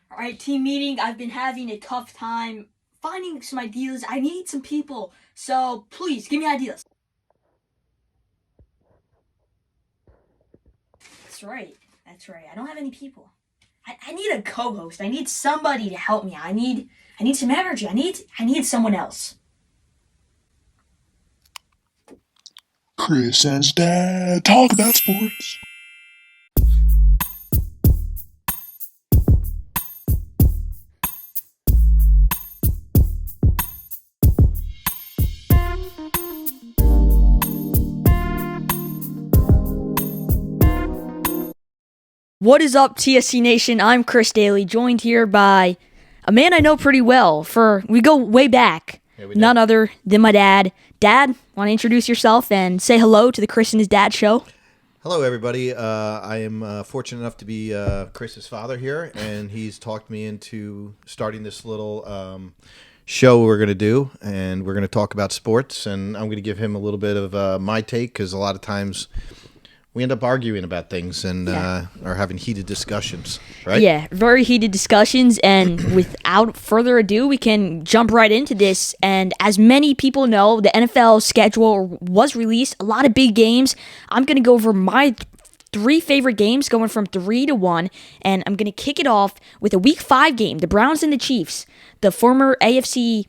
All right, team meeting. I've been having a tough time finding some ideas. I need some people. So please give me ideas. That's right. That's right. I don't have any people. I need a co-host. I need somebody to help me. I need some energy. I need someone else. Chris and his dad talk about sports. What is up, TSC Nation? I'm Chris Dailey, joined here by a man I know pretty well. We go way back. Yeah, None other than my dad. Dad, want to introduce yourself and say hello to the Chris and his dad show? Hello, everybody. I am fortunate enough to be Chris's father here, and he's talked me into starting this little show we're going to do, and we're going to talk about sports, and I'm going to give him a little bit of my take, because a lot of times we end up arguing about things and are having heated discussions, right? Yeah, very heated discussions, and without further ado, we can jump right into this. And as many people know, the NFL schedule was released, a lot of big games. I'm going to go over my three favorite games, going from 3 to 1, and I'm going to kick it off with a Week 5 game, the Browns and the Chiefs, the former AFC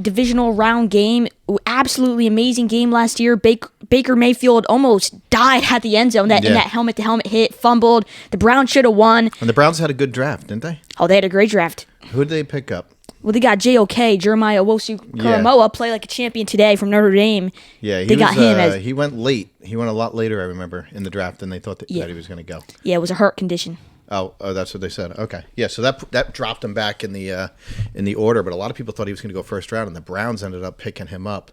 divisional round game. Absolutely amazing game last year. Baker Mayfield almost died at the end zone in that helmet-to-helmet hit, fumbled. The Browns should have won. And the Browns had a good draft, didn't they? Oh, they had a great draft. Who did they pick up? Well, they got JOK, Jeremiah Owusu Koromoah, play like a champion today from Notre Dame. Yeah, he went late. He went a lot later, I remember, in the draft than they thought that he was going to go. Yeah, it was a hurt condition. Oh, that's what they said. Okay, yeah. So that dropped him back in the order, but a lot of people thought he was going to go first round, and the Browns ended up picking him up.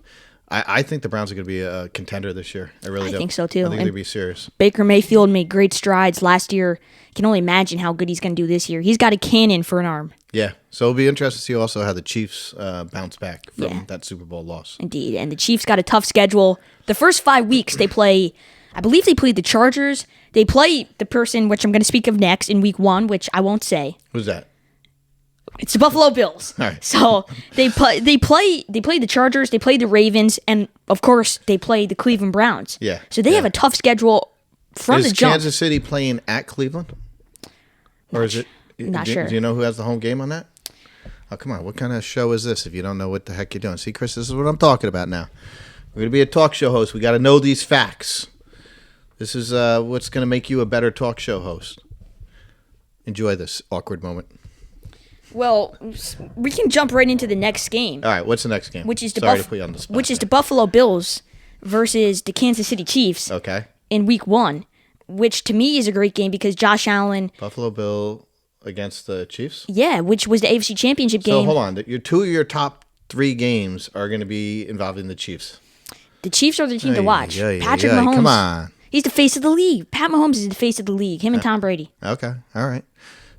I think the Browns are going to be a contender this year. I really do. I think so too. I think they're going to be serious. Baker Mayfield made great strides last year. Can only imagine how good he's going to do this year. He's got a cannon for an arm. Yeah, so it'll be interesting to see also how the Chiefs bounce back from that Super Bowl loss. Indeed, and the Chiefs got a tough schedule. The first 5 weeks they play. I believe they played the Chargers. They play the person which I'm going to speak of next in Week 1, which I won't say. Who's that? It's the Buffalo Bills. All right. So they play the Chargers, they play the Ravens, and of course they play the Cleveland Browns. Yeah. So they have a tough schedule from the jump. Is Kansas City playing at Cleveland? Or is it? Not sure. Do you know who has the home game on that? Oh, come on. What kind of show is this if you don't know what the heck you're doing? See, Chris, this is what I'm talking about now. We're going to be a talk show host. We got to know these facts. This is what's going to make you a better talk show host. Enjoy this awkward moment. Well, we can jump right into the next game. All right, what's the next game? Which is to put you on the spot. Which is the Buffalo Bills versus the Kansas City Chiefs. Okay. In Week 1, which to me is a great game because Josh Allen. Buffalo Bill against the Chiefs? Yeah, which was the AFC Championship game. So hold on, two of your top 3 games are going to be involving the Chiefs. The Chiefs are the team to watch. Patrick Mahomes. Come on. He's the face of the league. Pat Mahomes is the face of the league. Him and Tom Brady. Okay, all right.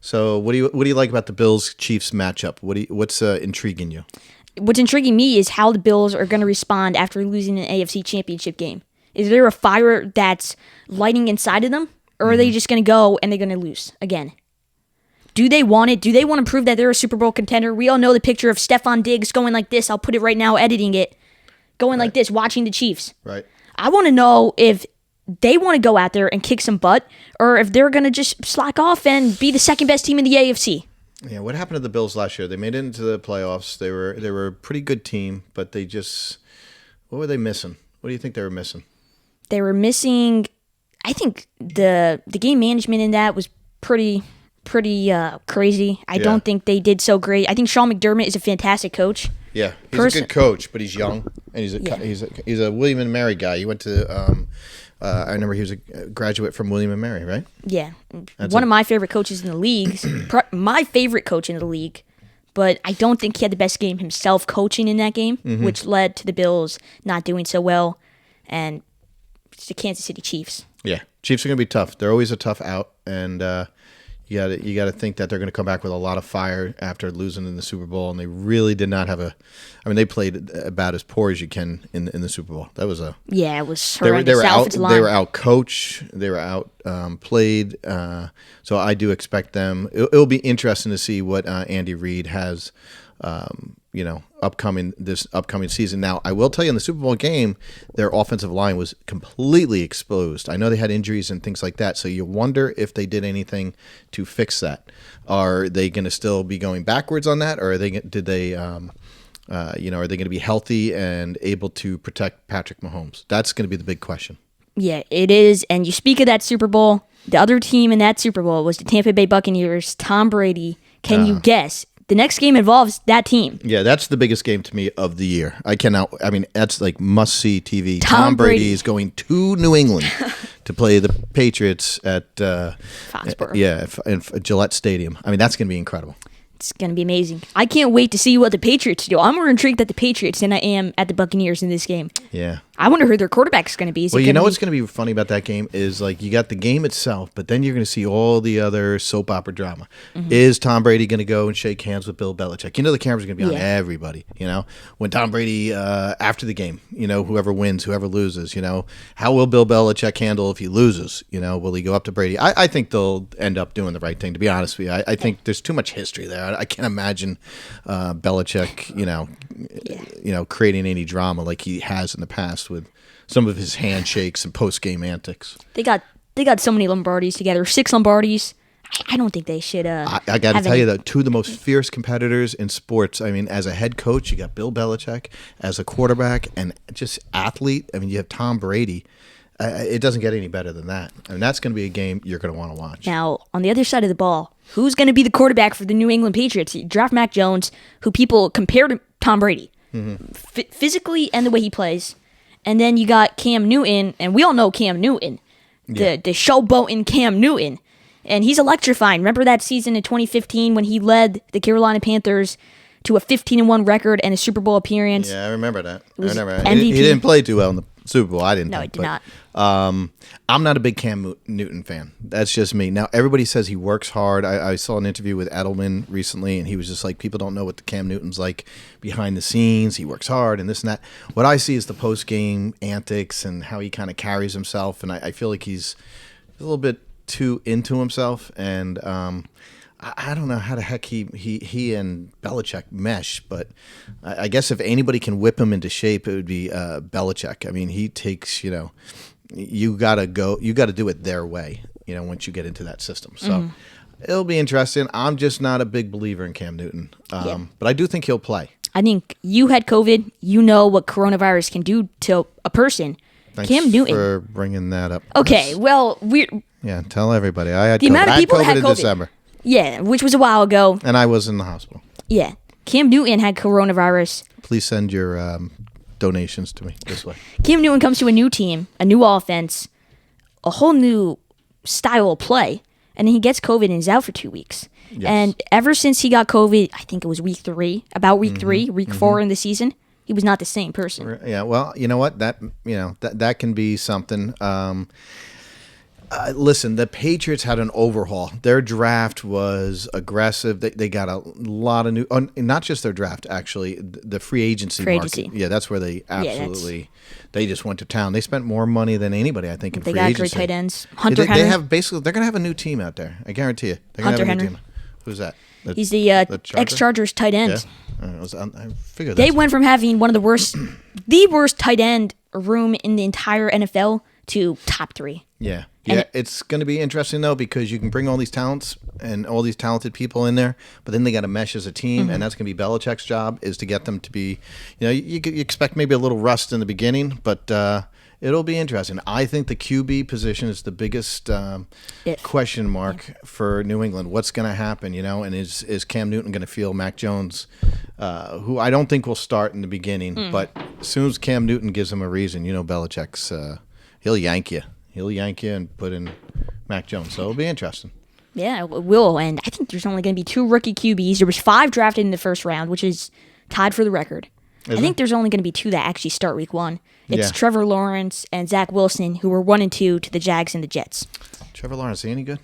So what do you like about the Bills Chiefs matchup? What's intriguing you? What's intriguing me is how the Bills are going to respond after losing an AFC Championship game. Is there a fire that's lighting inside of them, or are they just going to go and they're going to lose again? Do they want it? Do they want to prove that they're a Super Bowl contender? We all know the picture of Stephon Diggs going like this. I'll put it right now, editing it, going like this, watching the Chiefs. Right. I want to know if they want to go out there and kick some butt, or if they're going to just slack off and be the second best team in the AFC. Yeah, what happened to the Bills last year? They made it into the playoffs. They were a pretty good team, but what were they missing? What do you think they were missing? They were missing, I think the game management in that was pretty crazy. I don't think they did so great. I think Sean McDermott is a fantastic coach. Yeah, he's a good coach, but he's young, and he's a William and Mary guy. He went to I remember he was a graduate from William and Mary, right? Yeah, one of my favorite coaches in the league. My favorite coach in the league, but I don't think he had the best game himself coaching in that game, which led to the Bills not doing so well, and it's the Kansas City Chiefs. Yeah, Chiefs are going to be tough. They're always a tough out, and you You got to think that they're going to come back with a lot of fire after losing in the Super Bowl, and they really did not have a. I mean, they played about as poor as you can in the Super Bowl. That was a. Yeah, it was They horrendous. were The out. offensive line. They were out coached. They were out played. So I do expect them. It'll be interesting to see what Andy Reid has. This upcoming season. Now, I will tell you, in the Super Bowl game, their offensive line was completely exposed. I know they had injuries and things like that, so you wonder if they did anything to fix that. Are they going to still be going backwards on that, or are they going to be healthy and able to protect Patrick Mahomes? That's going to be the big question. Yeah, it is. And you speak of that Super Bowl. The other team in that Super Bowl was the Tampa Bay Buccaneers. Tom Brady. Can you guess? The next game involves that team. Yeah, that's the biggest game to me of the year. That's like must-see TV. Tom Brady is going to New England to play the Patriots at Foxborough. in Gillette Stadium. I mean, that's going to be incredible. It's going to be amazing. I can't wait to see what the Patriots do. I'm more intrigued at the Patriots than I am at the Buccaneers in this game. Yeah. I wonder who their quarterback is going to be. What's going to be funny about that game is, like, you got the game itself, but then you're going to see all the other soap opera drama. Mm-hmm. Is Tom Brady going to go and shake hands with Bill Belichick? You know the camera's going to be on everybody, When Tom Brady, after the game, whoever wins, whoever loses, how will Bill Belichick handle if he loses? Will he go up to Brady? I think they'll end up doing the right thing, to be honest with you. I think there's too much history there. I can't imagine Belichick, creating any drama like he has in the past with some of his handshakes and post-game antics. They got so many Lombardis together, 6 Lombardis. I don't think they should. I got to tell you that two of the most fierce competitors in sports. I mean, as a head coach, you got Bill Belichick. As a quarterback and just athlete, I mean, you have Tom Brady. It doesn't get any better than that. I mean, that's going to be a game you're going to want to watch. Now, on the other side of the ball, who's going to be the quarterback for the New England Patriots? You draft Mac Jones, who people compare to Tom Brady, physically and the way he plays. And then you got Cam Newton, and we all know Cam Newton, the showboating Cam Newton. And he's electrifying. Remember that season in 2015 when he led the Carolina Panthers to a 15-1 record and a Super Bowl appearance? Yeah, I remember that. MVP. He didn't play too well in the Super Bowl. I didn't. No, think, he did not. I'm not a big Cam Newton fan. That's just me. Now, everybody says he works hard. I saw an interview with Edelman recently, and he was just like, people don't know what the Cam Newton's like behind the scenes. He works hard and this and that. What I see is the post-game antics and how he kind of carries himself, and I feel like he's a little bit too into himself, and I don't know how the heck he and Belichick mesh, but I guess if anybody can whip him into shape, it would be Belichick. I mean, he takes, you gotta do it their way, once you get into that system. So it'll be interesting. I'm just not a big believer in Cam Newton, but I do think he'll play. I think you had COVID. You know what coronavirus can do to a person. Thanks Cam Newton. for bringing that up. Okay, well, Yeah, tell everybody. I had the COVID. amount of people I had that COVID had in COVID. December. Yeah, which was a while ago. And I was in the hospital. Yeah. Cam Newton had coronavirus. Please send your donations to me this way. Cam Newton comes to a new team, a new offense, a whole new style of play, and then he gets COVID and is out for 2 weeks. Yes. And ever since he got COVID, I think it was week 3, week 4 in the season, he was not the same person. Yeah, well, you know what? That can be something. Listen, the Patriots had an overhaul. Their draft was aggressive. They got a lot of new, not just their draft, actually, the free agency market. Yeah, that's where they absolutely, they just went to town. They spent more money than anybody, I think, in free agency. They got great tight ends. Hunter Henry. Henry. They're going to have a new team out there. I guarantee you. They're going to have a new team. Who's that? He's the ex-Chargers tight end. Yeah. I figured they went from having one of the worst tight end room in the entire NFL to top 3. Yeah. Yeah, it's going to be interesting, though, because you can bring all these talents and all these talented people in there, but then they got to mesh as a team, and that's going to be Belichick's job, is to get them to be, you expect maybe a little rust in the beginning, but it'll be interesting. I think the QB position is the biggest question mark for New England. What's going to happen, and is Cam Newton going to feel Mac Jones, who I don't think will start in the beginning, but as soon as Cam Newton gives him a reason, Belichick's, he'll yank you. He'll yank you and put in Mac Jones. So it'll be interesting. Yeah, it will. And I think there's only going to be 2 rookie QBs. There was 5 drafted in the first round, which is tied for the record. I think there's only going to be 2 that actually start week 1. It's Trevor Lawrence and Zach Wilson, who were 1 and 2 to the Jags and the Jets. Trevor Lawrence, is he any good?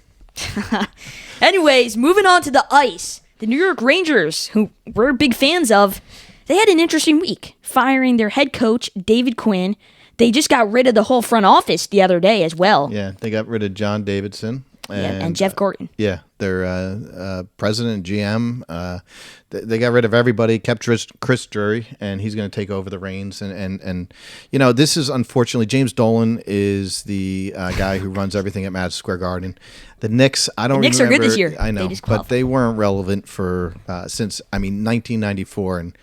Anyways, moving on to the ice. The New York Rangers, who we're big fans of, they had an interesting week, firing their head coach, David Quinn. They just got rid of the whole front office the other day as well. Yeah, they got rid of John Davidson. And Jeff Gorton. Yeah, their president, GM. They got rid of everybody, kept Chris Drury, and he's going to take over the reins. And this is unfortunately, James Dolan is the guy who runs everything at Madison Square Garden. The Knicks, I don't remember. The Knicks are good this year. I know, but they weren't relevant for since 1994, and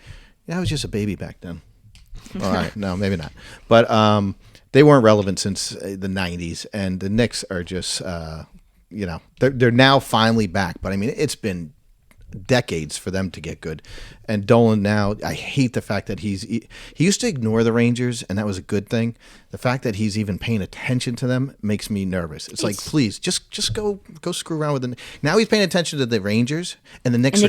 I was just a baby back then. All right, no, maybe not. But they weren't relevant since the 90s, and the Knicks are just, they're now finally back. But, I mean, it's been decades for them to get good. And Dolan now, I hate the fact that he used to ignore the Rangers, and that was a good thing. The fact that he's even paying attention to them makes me nervous. It's like, please, just go screw around with them. Now he's paying attention to the Rangers, and the Knicks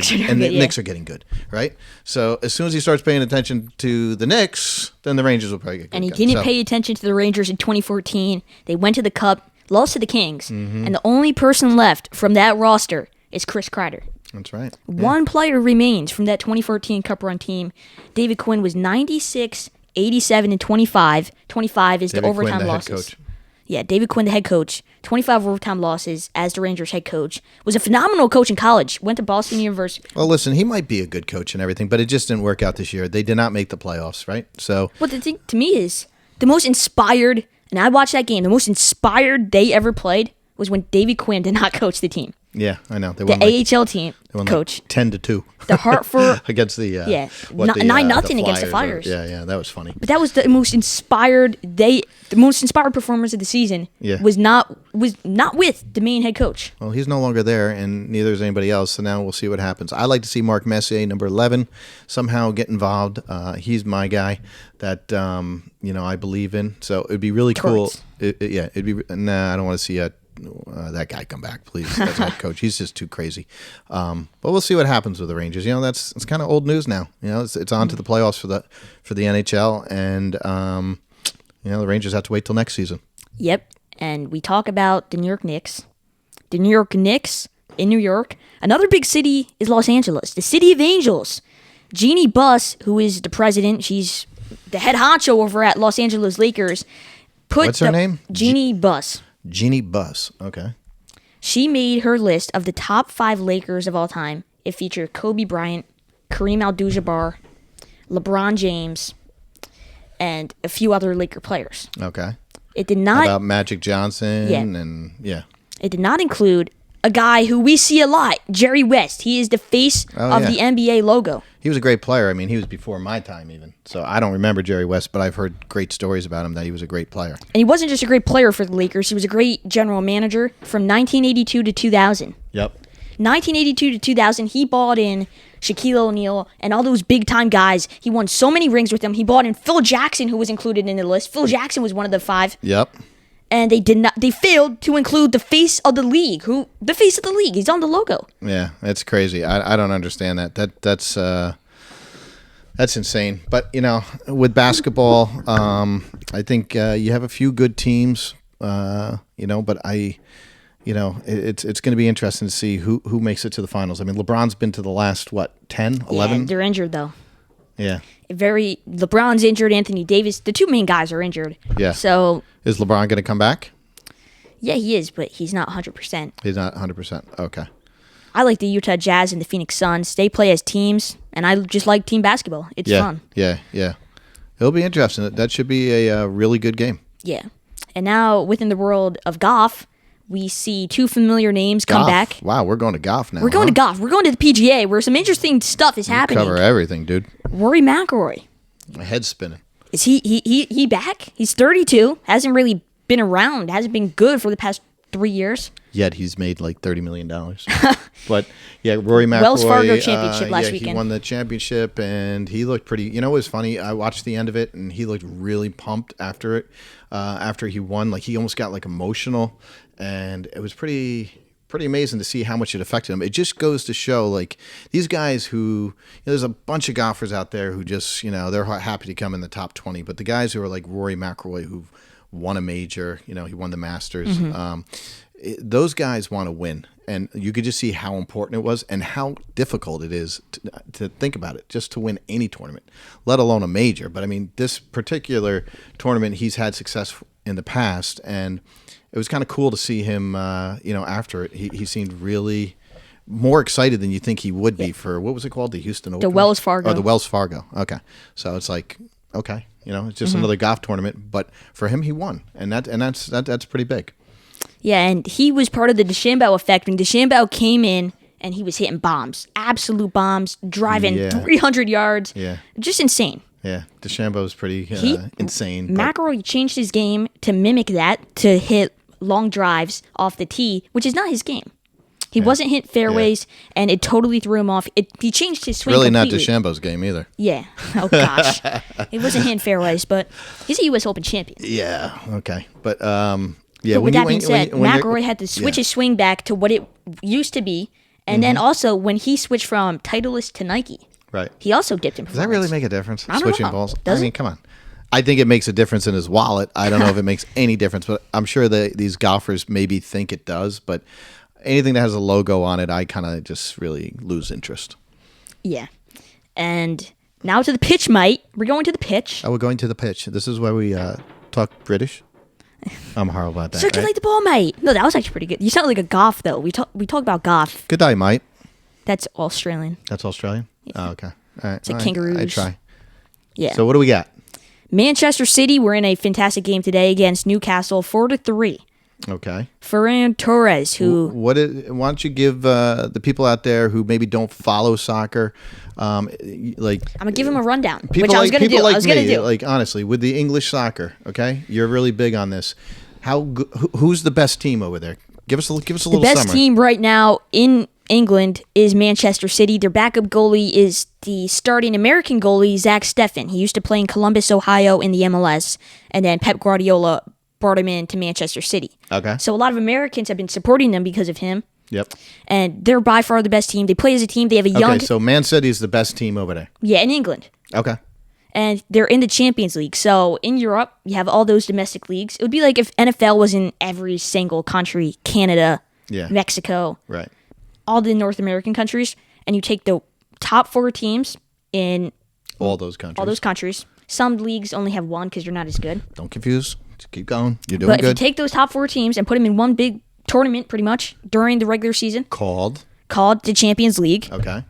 are getting good, right? So as soon as he starts paying attention to the Knicks, then the Rangers will probably get good. And he didn't pay attention to the Rangers in 2014. They went to the Cup, lost to the Kings, and the only person left from that roster is Chris Kreider. That's right. One player remains from that 2014 Cup run team. David Quinn was 96, 87, and 25. 25 is the overtime losses. Yeah, David Quinn, the head coach. 25 overtime losses as the Rangers head coach. Was a phenomenal coach in college. Went to Boston University. Well, listen, he might be a good coach and everything, but it just didn't work out this year. They did not make the playoffs, right? So. What the thing to me is the most inspired, and I watched that game, the most inspired they ever played was when David Quinn did not coach the team. Yeah, I know. The AHL team coach. 10-2. The Hartford. against the 9-0 against the Flyers. Yeah, that was funny. But that was the most inspired performance of the season. Yeah. Was not with the main head coach. Well, he's no longer there, and neither is anybody else. So now we'll see what happens. I like to see Mark Messier, number 11, somehow get involved. He's my guy that I believe in. So it'd be really cool. It'd be. Nah, I don't want to see that guy come back, please, as head coach. He's just too crazy. But we'll see what happens with the Rangers. It's kind of old news now. It's on to the playoffs for the NHL, and the Rangers have to wait till next season. Yep. And we talk about the New York Knicks. The New York Knicks in New York. Another big city is Los Angeles, the city of angels. Jeannie Buss, who is the president, she's the head honcho over at Los Angeles Lakers. What's her name? Jeannie Buss. Jeannie Buss. Okay. She made her list of the top 5 Lakers of all time. It featured Kobe Bryant, Kareem Abdul-Jabbar, LeBron James, and a few other Laker players. Okay. It did not... About Magic Johnson It did not include a guy who we see a lot, Jerry West. He is the face of the NBA logo. He was a great player. I mean, he was before my time even. So I don't remember Jerry West, but I've heard great stories about him that he was a great player. And he wasn't just a great player for the Lakers. He was a great general manager from 1982 to 2000. Yep. 1982 to 2000, he bought in Shaquille O'Neal and all those big-time guys. He won so many rings with them. He bought in Phil Jackson, who was included in the list. Phil Jackson was one of the 5. Yep. And they failed to include the face of the league. The face of the league. He's on the logo. Yeah, it's crazy. I don't understand that. That's insane. But, with basketball, I think you have a few good teams, but it's going to be interesting to see who makes it to the finals. I mean, LeBron's been to the last, 10, 11? Yeah, they're injured, though. Yeah. LeBron's injured, Anthony Davis. The two main guys are injured. Yeah. So. Is LeBron going to come back? Yeah, he is, but he's not 100%. He's not 100%. Okay. I like the Utah Jazz and the Phoenix Suns. They play as teams, and I just like team basketball. It's fun. Yeah. It'll be interesting. That should be a really good game. Yeah. And now, within the world of golf, we see 2 familiar names come back. Wow, we're going to golf now. We're going to golf. We're going to the PGA, where some interesting stuff is happening. Cover everything, dude. Rory McIlroy. My head's spinning. Is he back? He's 32. Hasn't really been around. Hasn't been good for the past 3 years. Yet he's made like $30 million. But yeah, Rory McIlroy. Wells Fargo championship last weekend. He won the championship, and he looked pretty. It was funny. I watched the end of it, and he looked really pumped after it. After he won, like he almost got like emotional, and it was pretty amazing to see how much it affected him. It just goes to show, like, these guys who, there's a bunch of golfers out there who just, they're happy to come in the top 20, but the guys who are like Rory McIlroy, who won a major, he won the Masters. those guys want to win. And you could just see how important it was and how difficult it is to think about it, just to win any tournament, let alone a major. But I mean, this particular tournament, he's had success in the past, and it was kind of cool to see him, after it. He seemed really more excited than you think he would be for, what was it called? The Houston Open? The Wells Fargo. Oh, the Wells Fargo. Okay. So it's like, okay, it's just another golf tournament. But for him, he won, and that's pretty big. Yeah, and he was part of the DeChambeau effect when DeChambeau came in and he was hitting bombs, absolute bombs, driving 300 yards. Yeah. Just insane. Yeah, DeChambeau was pretty insane. McIlroy changed his game to mimic that, to hit long drives off the tee, which is not his game. He wasn't hitting fairways, and it totally threw him off. He changed his swing completely. Not DeChambeau's game either. Yeah. Oh, gosh. He wasn't hitting fairways, but he's a U.S. Open champion. Yeah, okay. But, but with that being said, McIlroy had to switch his swing back to what it used to be, and then also when he switched from Titleist to Nike, right, he also dipped in performance. Does that really make a difference, I don't switching know. balls? Does I mean, come on. I think it makes a difference in his wallet. I don't know if it makes any difference, but I'm sure these golfers maybe think it does. But anything that has a logo on it, I kind of just really lose interest. Yeah. And now to the pitch, mate. We're going to the pitch. Oh, we're going to the pitch. This is where we talk British. I'm horrible at that. Circulate the ball, mate. No, that was actually pretty good. You sound like a goth, though. We talk about goth. Good day, mate. That's Australian. That's Australian? Yeah. Oh, okay. All right. It's like kangaroos. I try. Yeah. So what do we got? Manchester City, we're in a fantastic game today against Newcastle, 4-3. Okay. Ferran Torres, who... Why don't you give the people out there who maybe don't follow soccer, I'm going to give him a rundown, which I was going to do. Like, honestly, with the English soccer, okay? You're really big on this. Who's the best team over there? Give us a little summary. The best team right now in England is Manchester City. Their backup goalie is the starting American goalie, Zach Steffen. He used to play in Columbus, Ohio in the MLS, and then Pep Guardiola brought him into Manchester City. Okay. So a lot of Americans have been supporting them because of him. Yep. And they're by far the best team. They play as a team. They have a young... Okay, so Man City is the best team over there. Yeah, in England. Okay. And they're in the Champions League. So in Europe, you have all those domestic leagues. It would be like if NFL was in every single country, Canada, Mexico, right, all the North American countries, and you take the top 4 teams in all those countries. Some leagues only have one because you're not as good. Don't confuse. Just keep going. You're doing good. But if you good. take those top 4 teams and put them in one big tournament, pretty much, during the regular season. Called the Champions League. Okay.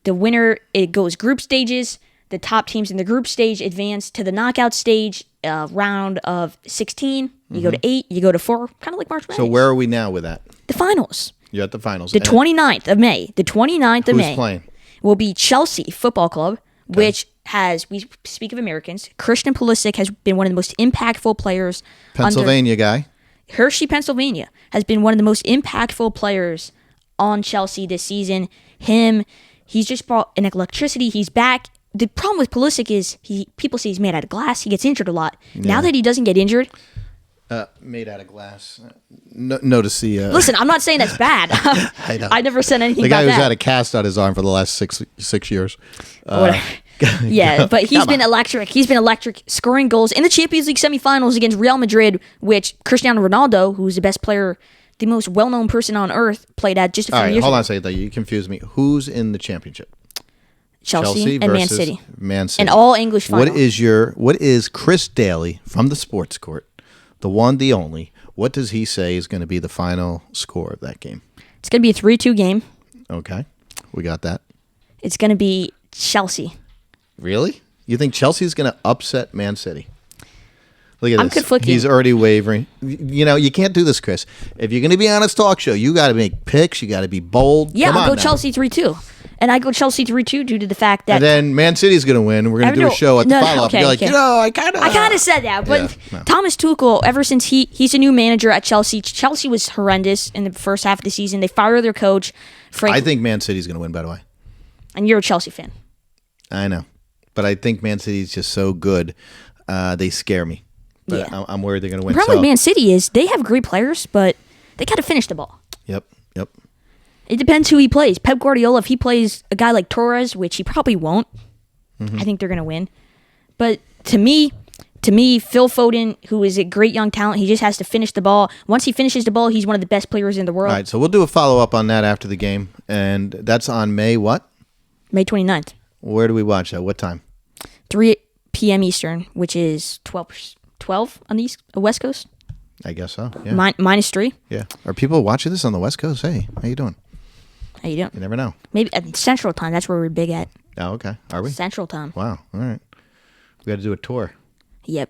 The winner, it goes group stages. The top teams in the group stage advance to the knockout stage, round of 16. You go to 8, you go to 4, kind of like March Madness. So where are we now with that? The finals. You're at the finals. The 29th of May. The 29th of May. Who's playing? Will be Chelsea Football Club, which has, we speak of Americans, Christian Pulisic has been one of the most impactful players. Pennsylvania guy. Hershey, Pennsylvania, has been one of the most impactful players on Chelsea this season. He's just brought an electricity. He's back. The problem with Pulisic is people say he's made out of glass. He gets injured a lot. Yeah. Now that he doesn't get injured... made out of glass. No to see. Listen, I'm not saying that's bad. I know. I never said anything about that. The guy who's had a cast on his arm for the last six years. Yeah, but he's been electric. He's been electric, scoring goals in the Champions League semifinals against Real Madrid, which Cristiano Ronaldo, who's the best player, the most well-known person on earth, played at just a few years ago. Hold on a second. You confused me. Who's in the championship? Chelsea and Man City. Man City. An all-English final. What is Chris Dailey from the Sports Court, the one, the only, what does he say is going to be the final score of that game? It's going to be a 3-2 game. Okay. We got that. It's going to be Chelsea. Really? You think Chelsea's going to upset Man City? Look at this. Conflicted. He's already wavering. You can't do this, Chris. If you're going to be on his talk show, you got to make picks. You got to be bold. Yeah, I'll go now. Chelsea 3-2. And I go Chelsea 3-2 due to the fact that... And then Man City's going to win. We're going to do a show at the follow-up. Okay, You're like, I kind of... said that. But Thomas Tuchel, ever since he's a new manager at Chelsea, Chelsea was horrendous in the first half of the season. They fired their coach. I think Man City's going to win, by the way. And you're a Chelsea fan. I know. But I think Man City's just so good. They scare me. But I'm worried they're going to win. The problem with Man City is they have great players, but they got to finish the ball. Yep. It depends who he plays. Pep Guardiola, if he plays a guy like Torres, which he probably won't, I think they're going to win. But to me, to me, Phil Foden, who is a great young talent, he just has to finish the ball. Once he finishes the ball, he's one of the best players in the world. All right, so we'll do a follow-up on that after the game, and that's on May what? May 29th. Where do we watch that? What time? 3 p.m. Eastern, which is 12 on the West Coast. I guess so, yeah. -3. Yeah. Are people watching this on the West Coast? Hey, how you doing? How you doing? You never know. Maybe at Central Time. That's where we're big at. Oh, okay. Are we? Central Time. Wow. All right. We got to do a tour. Yep.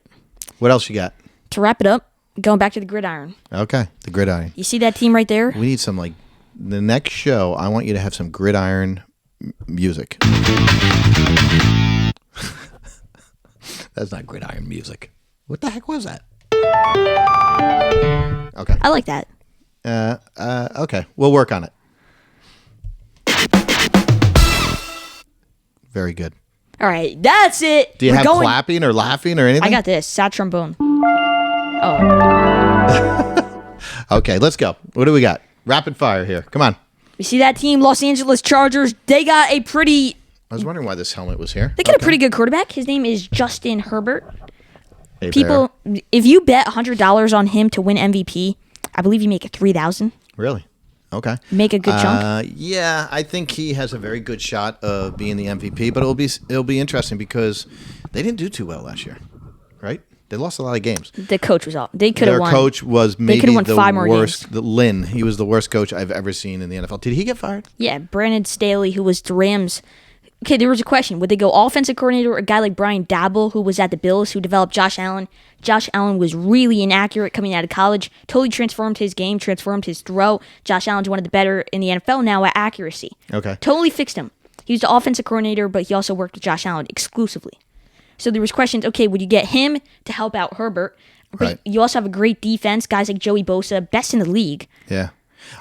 What else you got? To wrap it up, going back to the gridiron. Okay, the gridiron. You see that team right there? We need some, the next show, I want you to have some gridiron music. That's not gridiron music. What the heck was that? Okay. I like that. Okay, we'll work on it. Very good. All right, that's it. Do you have clapping or laughing or anything? I got this. Sad trombone. Oh. Okay, let's go. What do we got? Rapid fire here. Come on. You see that team, Los Angeles Chargers? They got a pretty... I was wondering why this helmet was here. They got a pretty good quarterback. His name is Justin Herbert. Hey, People, if you bet $100 on him to win MVP, I believe you make it $3,000. Really? Okay. Make a good chunk. Yeah, I think he has a very good shot of being the MVP, but it'll be interesting because they didn't do too well last year, right? They lost a lot of games. The coach was off. They could have won. Their coach was maybe won the 5 more worst. games. Lynn, he was the worst coach I've ever seen in the NFL. Did he get fired? Yeah, Brandon Staley, who was the Rams. Okay, there was a question. Would they go offensive coordinator or a guy like Brian Daboll, who was at the Bills, who developed Josh Allen? Josh Allen was really inaccurate coming out of college. Totally transformed his game, transformed his throw. Josh Allen's one of the better in the NFL now at accuracy. Okay. Totally fixed him. He was the offensive coordinator, but he also worked with Josh Allen exclusively. So there was questions, okay, would you get him to help out Herbert? But Right. you also have a great defense, guys like Joey Bosa, best in the league. Yeah.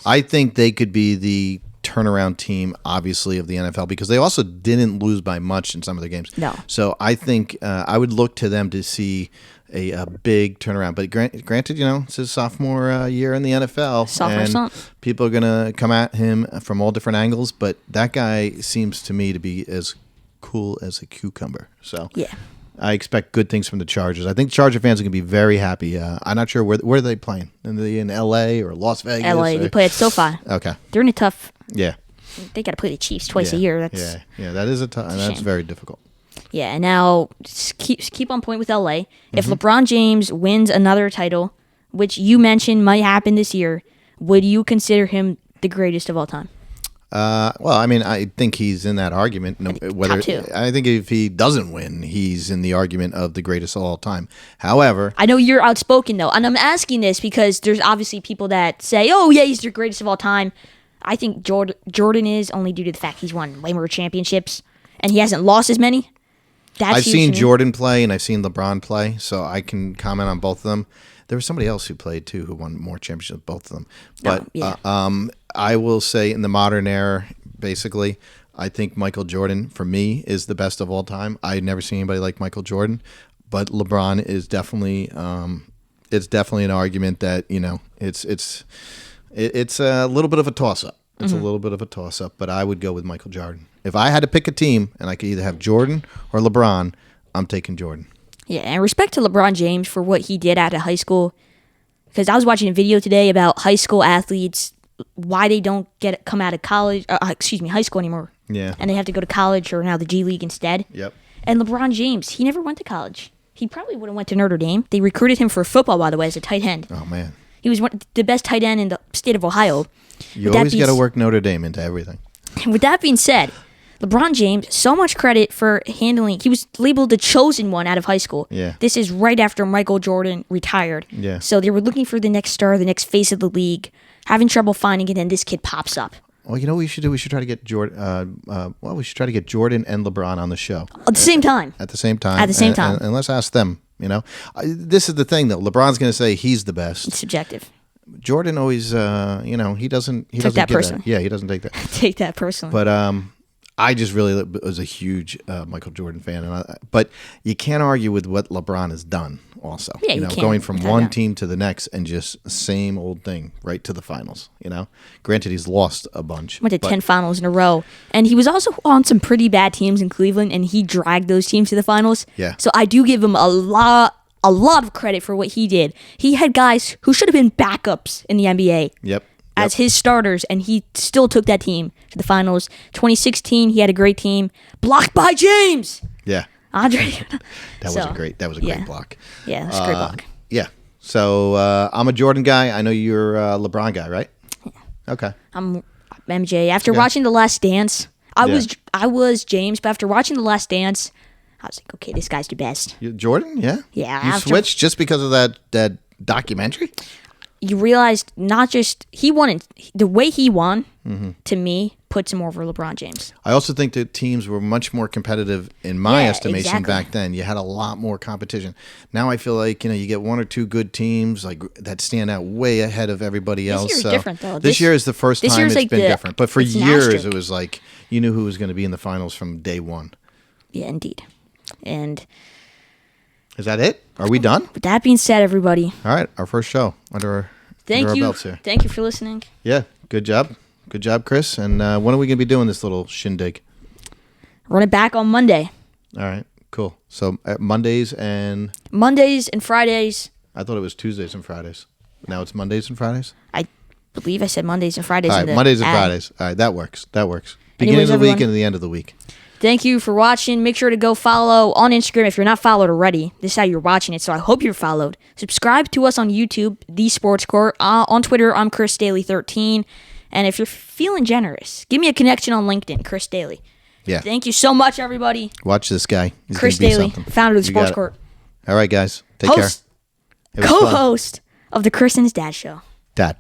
I think they could be the turnaround team, obviously, of the NFL because they also didn't lose by much in some of their games. No. So I think I would look to them to see a big turnaround. But granted, it's his sophomore year in the NFL. Sophomore and slump. people are going to come at him from all different angles. But that guy seems to me to be as cool as a cucumber. So Yeah. I expect good things from the Chargers. I think Charger fans are going to be very happy. I'm not sure where are they playing. Are they in L.A. or Las Vegas? LA, they play at SoFi. Okay. They're in a tough. Yeah. They got to play the Chiefs twice a year. That's yeah. That is that's shame. very difficult. Yeah, and now just keep on point with LA. If Mm-hmm. LeBron James wins another title, which you mentioned might happen this year, would you consider him the greatest of all time? Well, I mean, I think he's in that argument. Top 2. I think if he doesn't win, he's in the argument of the greatest of all time. However, I know you're outspoken though, and I'm asking this because there's obviously people that say, "Oh yeah, he's the greatest of all time." I think Jordan is only due to the fact he's won way more championships and he hasn't lost as many. That's I've huge seen to me. Jordan play and I've seen LeBron play, so I can comment on both of them. There was somebody else who played too who won more championships, both of them. But yeah. I will say in the modern era, basically, I think Michael Jordan for me is the best of all time. I've never seen anybody like Michael Jordan, but LeBron is definitely it's definitely an argument that it's a little bit of a toss up. It's a little bit of a toss up, but I would go with Michael Jordan. If I had to pick a team and I could either have Jordan or LeBron, I'm taking Jordan. Yeah, and respect to LeBron James for what he did out of high school. Because I was watching a video today about high school athletes, why they don't come out of college, high school anymore. Yeah. And they have to go to college or now the G League instead. Yep. And LeBron James, he never went to college. He probably would have went to Notre Dame. They recruited him for football, by the way, as a tight end. Oh, man. He was the best tight end in the state of Ohio. You always got to work Notre Dame into everything. With that being said, LeBron James, so much credit for handling. He was labeled the chosen one out of high school. Yeah. This is right after Michael Jordan retired. Yeah. So they were looking for the next star, the next face of the league, having trouble finding it, and this kid pops up. Well, you know what we should do? We should try to get Jordan. We should try to get Jordan and LeBron on the show At the same time. at the same time. At the same time. and let's ask them. This is the thing though. LeBron's going to say he's the best. It's subjective. Jordan always, he doesn't. He Take doesn't that give personally. Yeah, he doesn't take that. Take that personally. But I just really was a huge Michael Jordan fan, but you can't argue with what LeBron has done. Also, Yeah, you can't, going from without one doubt. team to the next and just same old thing right to the finals. Granted he's lost a bunch. Went to but 10 finals in a row. And he was also on some pretty bad teams in Cleveland, and he dragged those teams to the finals. Yeah. So I do give him a lot a lot of credit for what he did. He had guys who should have been backups in the NBA. Yep. As his starters, and he still took that team to the finals. 2016, he had a great team. Blocked by James. Yeah. Andre. That was a great block. Yeah, that's a great block. Yeah. So I'm a Jordan guy. I know you're a LeBron guy, right? Yeah. Okay. I'm MJ. After watching The Last Dance, I was James, but after watching The Last Dance, I was like, okay, this guy's the best. Jordan? Yeah. Yeah. You switched just because of that documentary? You realized not just he won, the way he won, to me, puts him over LeBron James. I also think that teams were much more competitive in my estimation back then. You had a lot more competition. Now I feel like you get one or two good teams like that stand out way ahead of everybody else. This year's different though. This year is the first time it's been different. But for years it was like you knew who was going to be in the finals from day one. Yeah, indeed. And is that it? Are we done? With that being said, everybody. All right, our first show under our belts here. Thank you for listening. Yeah, good job. Good job, Chris. And when are we going to be doing this little shindig? Run it back on Monday. All right, cool. So Mondays and Fridays. I thought it was Tuesdays and Fridays. Now it's Mondays and Fridays? I believe I said Mondays and Fridays. All right, Mondays and Fridays. All right, that works. Beginning of the week and the end of the week. Thank you for watching. Make sure to go follow on Instagram if you're not followed already. This is how you're watching it, so I hope you're followed. Subscribe to us on YouTube, The Sports Court. On Twitter, I'm Chris Dailey 13. And if you're feeling generous, give me a connection on LinkedIn, Chris Dailey. Yeah. Thank you so much, everybody. Watch this guy. He's Chris Dailey, founder of The Sports Court. All right, guys. Take care. Co-host of the Chris and His Dad Show. Dad.